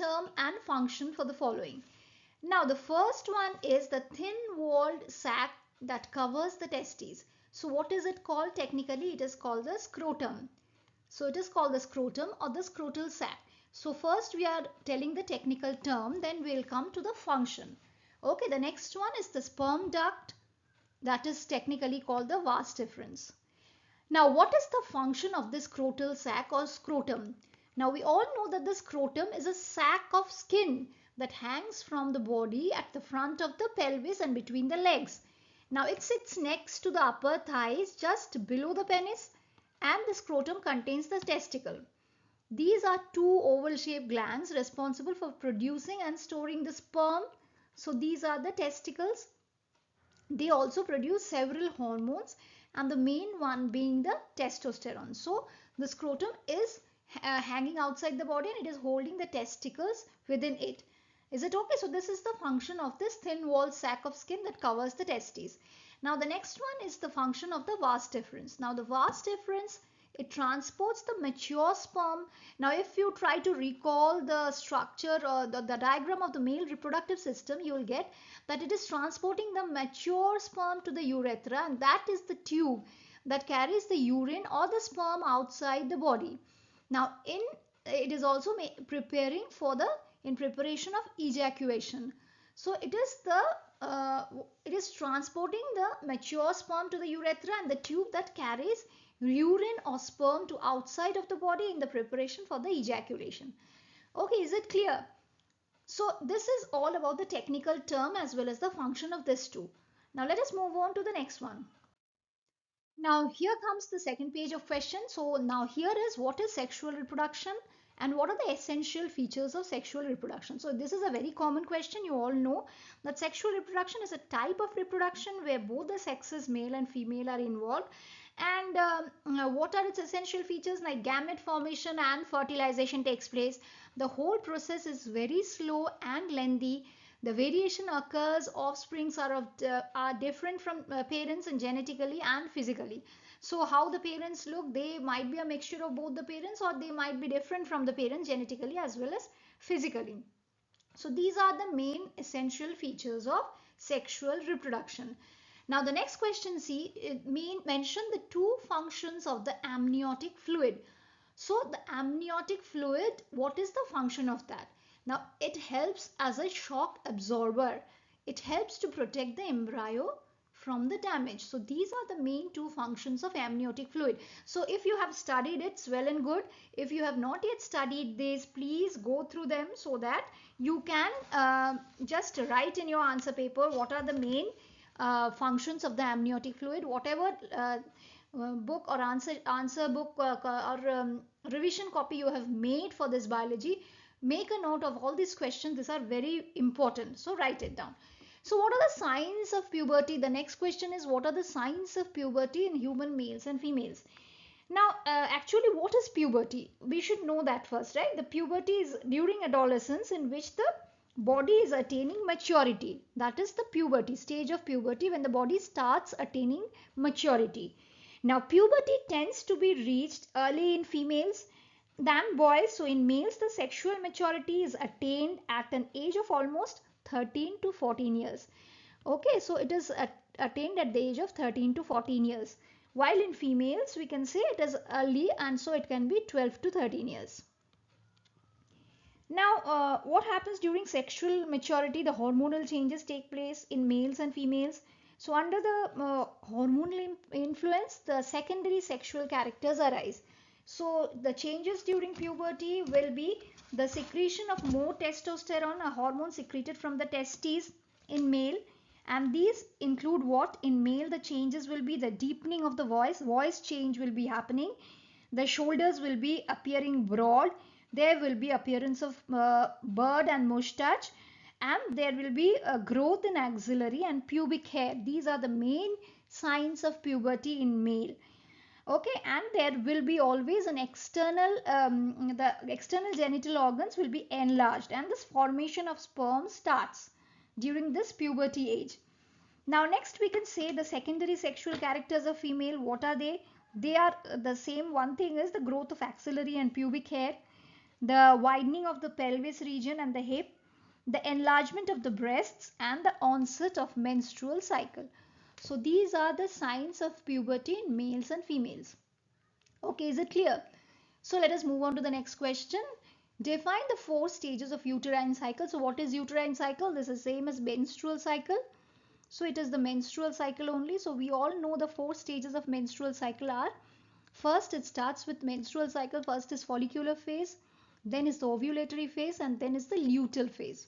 term and function for the following. Now the first one is the thin-walled sac that covers the testes. So what is it called? Technically it is called the scrotum. So it is called the scrotum or the scrotal sac. So first we are telling the technical term, then we will come to the function. Okay, the next one is the sperm duct, that is technically called the vas deferens. Now what is the function of this scrotal sac or scrotum? Now we all know that the scrotum is a sac of skin that hangs from the body at the front of the pelvis and between the legs. Now it sits next to the upper thighs just below the penis, and the scrotum contains the testicle. These are two oval-shaped glands responsible for producing and storing the sperm. So these are the testicles. They also produce several hormones, and the main one being the testosterone. So the scrotum is hanging outside the body and it is holding the testicles within it. Is it okay? So this is the function of this thin walled sac of skin that covers the testes. Now the next one is the function of the vas deferens. Now the vas deferens, it transports the mature sperm. Now if you try to recall the structure or the diagram of the male reproductive system, you will get that it is transporting the mature sperm to the urethra, and that is the tube that carries the urine or the sperm outside the body. Now it is also preparing for the in preparation of ejaculation. So it is transporting the mature sperm to the urethra and the tube that carries urine or sperm to outside of the body in the preparation for the ejaculation. Okay, is it clear? So this is all about the technical term as well as the function of this two. Now let us move on to the next one. Now here comes the second page of questions. So now here is what is sexual reproduction and what are the essential features of sexual reproduction. So this is a very common question. You all know that sexual reproduction is a type of reproduction where both the sexes, male and female, are involved. And what are its essential features? Like gamete formation and fertilization takes place. The whole process is very slow and lengthy. The variation occurs, offsprings are different from parents and genetically and physically. So how the parents look, they might be a mixture of both the parents, or they might be different from the parents genetically as well as physically. So these are the main essential features of sexual reproduction. Now the next question, see, mention the two functions of the amniotic fluid. So the amniotic fluid, what is the function of that? Now it helps as a shock absorber. It helps to protect the embryo from the damage. So these are the main two functions of amniotic fluid. So if you have studied it, it's well and good. If you have not yet studied this, please go through them so that you can just write in your answer paper what are the main functions of the amniotic fluid. Whatever book or answer book or revision copy you have made for this biology, make a note of all these questions. These are very important, so write it down. So what are the signs of puberty? The next question is, what are the signs of puberty in human males and females? Now actually, what is puberty? We should know that first, right? The puberty is during adolescence, in which the body is attaining maturity. That is the puberty, stage of puberty, when the body starts attaining maturity. Now puberty tends to be reached early in females than boys. So in males, the sexual maturity is attained at an age of almost 13 to 14 years. Okay, so it is attained at the age of 13 to 14 years. While in females, we can say it is early, and so it can be 12 to 13 years. Now, what happens during sexual maturity? The hormonal changes take place in males and females. So under the hormonal influence, the secondary sexual characters arise. So the changes during puberty will be the secretion of more testosterone, a hormone secreted from the testes in male. And these include what? In male, the changes will be the deepening of the voice change will be happening. The shoulders will be appearing broad. There will be appearance of beard and mustache, and there will be a growth in axillary and pubic hair. These are the main signs of puberty in male. Okay, and there will be always an external, the external genital organs will be enlarged, and this formation of sperm starts during this puberty age. Now next we can say the secondary sexual characters of female. What are they? They are the same. One thing is the growth of axillary and pubic hair. the widening of the pelvis region and the hip, the enlargement of the breasts, and the onset of menstrual cycle. So these are the signs of puberty in males and females. Okay, is it clear? So let us move on to the next question. Define the 4 stages of uterine cycle. So what is uterine cycle? This is same as menstrual cycle. So it is the menstrual cycle only. So we all know the 4 stages of menstrual cycle are: first it starts with menstrual cycle. First is follicular phase, then is the ovulatory phase, and then is the luteal phase.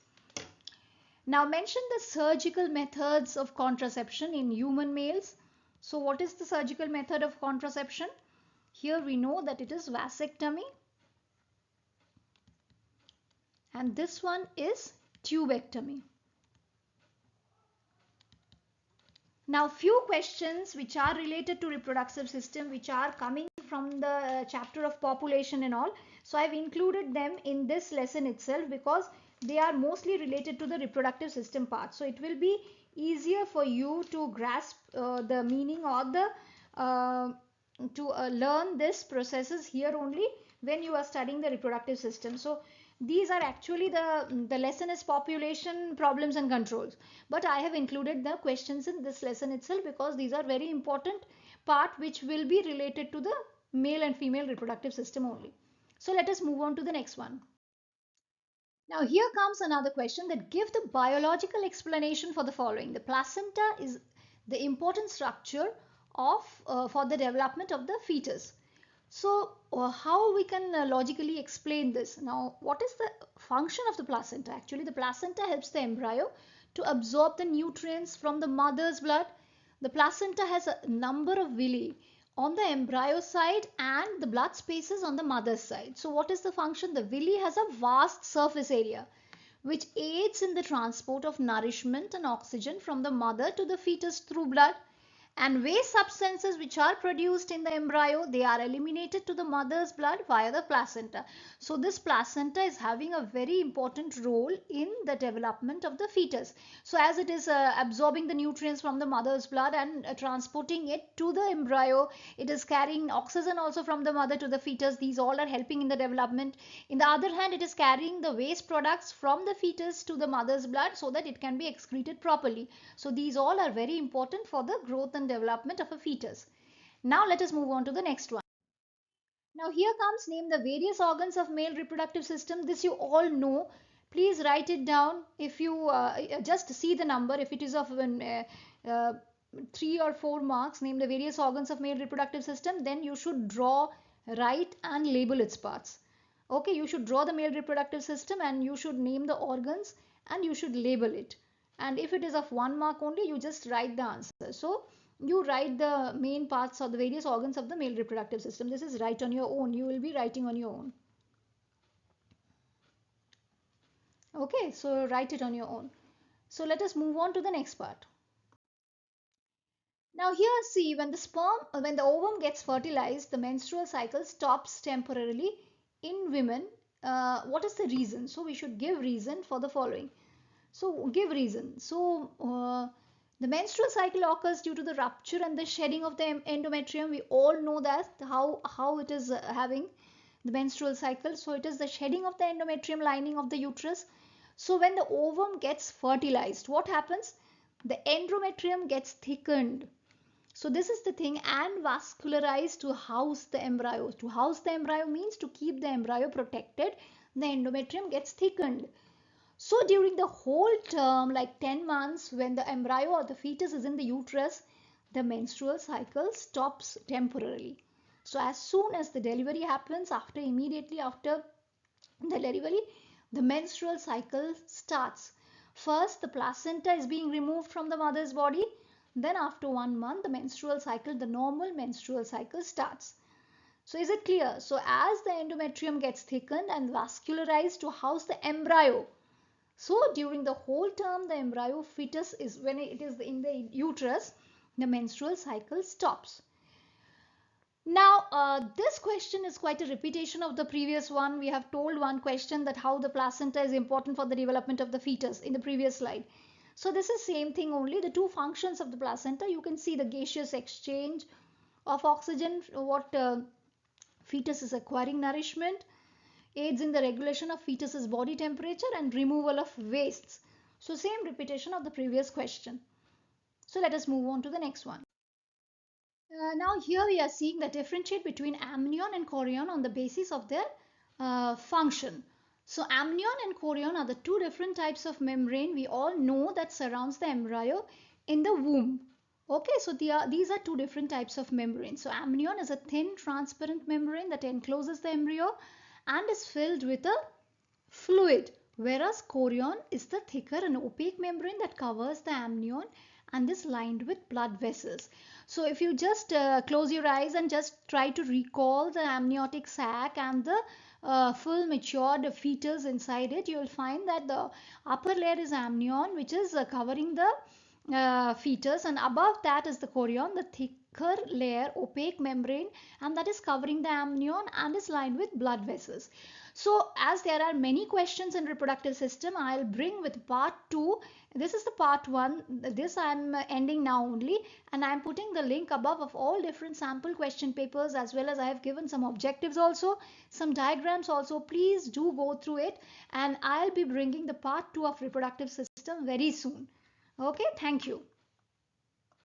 Now mention the surgical methods of contraception in human males. So what is the surgical method of contraception? Here we know that it is vasectomy, and this one is tubectomy. Now few questions which are related to reproductive system, which are coming from the chapter of population and all. So I've included them in this lesson itself because they are mostly related to the reproductive system part. So it will be easier for you to grasp the meaning or the learn this processes here only when you are studying the reproductive system. So these are actually the lesson is population, problems and controls, but I have included the questions in this lesson itself because these are very important part which will be related to the male and female reproductive system only. So let us move on to the next one. Now here comes another question, that give the biological explanation for the following. The placenta is the important structure of for the development of the fetus. So how we can logically explain this? Now what is the function of the placenta? Actually the placenta helps the embryo to absorb the nutrients from the mother's blood. The placenta has a number of villi on the embryo side and the blood spaces on the mother's side. So what is the function? The villi has a vast surface area which aids in the transport of nourishment and oxygen from the mother to the fetus through blood. And waste substances which are produced in the embryo, they are eliminated to the mother's blood via the placenta. So this placenta is having a very important role in the development of the fetus. So as it is absorbing the nutrients from the mother's blood and transporting it to the embryo, it is carrying oxygen also from the mother to the fetus. These all are helping in the development. In the other hand, it is carrying the waste products from the fetus to the mother's blood so that it can be excreted properly. So these all are very important for the growth and development of a fetus. Now let us move on to the next one. Now here comes, name the various organs of male reproductive system. This you all know. Please write it down. If you just see the number, if it is of 3 or 4 marks, name the various organs of male reproductive system, then you should draw, write and label its parts. Okay, you should draw the male reproductive system and you should name the organs and you should label it. And if it is of 1 mark only, you just write the answer. So you write the main parts of the various organs of the male reproductive system. This is write on your own. You will be writing on your own. Okay, so write it on your own. So let us move on to the next part. Now here see, when the ovum gets fertilized, the menstrual cycle stops temporarily in women. What is the reason? So we should give reason for the following. So give reason. So the menstrual cycle occurs due to the rupture and the shedding of the endometrium. We all know that how it is having the menstrual cycle. So it is the shedding of the endometrium lining of the uterus. So when the ovum gets fertilized, what happens? The endometrium gets thickened. So this is the thing, and vascularized to house the embryo. To house the embryo means to keep the embryo protected. The endometrium gets thickened. So during the whole term, like 10 months, when the embryo or the fetus is in the uterus, the menstrual cycle stops temporarily. So as soon as the delivery happens, immediately after the delivery, the menstrual cycle starts. First, the placenta is being removed from the mother's body. Then after 1 month, the menstrual cycle, the normal menstrual cycle starts. So is it clear? So as the endometrium gets thickened and vascularized to house the embryo, so during the whole term, the embryo fetus is, when it is in the uterus, the menstrual cycle stops. Now this question is quite a repetition of the previous one. We have told one question, that how the placenta is important for the development of the fetus in the previous slide. So this is same thing, only the 2 functions of the placenta. You can see the gaseous exchange of oxygen, what fetus is acquiring nourishment. aids in the regulation of fetus's body temperature and removal of wastes. So same repetition of the previous question. So let us move on to the next one. Now here we are seeing the differentiate between amnion and chorion on the basis of their function. So amnion and chorion are the two different types of membrane we all know that surrounds the embryo in the womb. Okay, so these are two different types of membrane. So amnion is a thin transparent membrane that encloses the embryo and is filled with a fluid, whereas chorion is the thicker and opaque membrane that covers the amnion and is lined with blood vessels. So if you just close your eyes and just try to recall the amniotic sac and the full matured fetus inside it, you will find that the upper layer is amnion, which is covering the fetus, and above that is the chorion, the thicker layer opaque membrane, and that is covering the amnion and is lined with blood vessels. So as there are many questions in reproductive system, I'll bring with part 2. This is the part 1. This I'm ending now only, and I'm putting the link above of all different sample question papers, as well as I have given some objectives also, some diagrams also. Please do go through it, and I'll be bringing the part 2 of reproductive system very soon. Okay, thank you.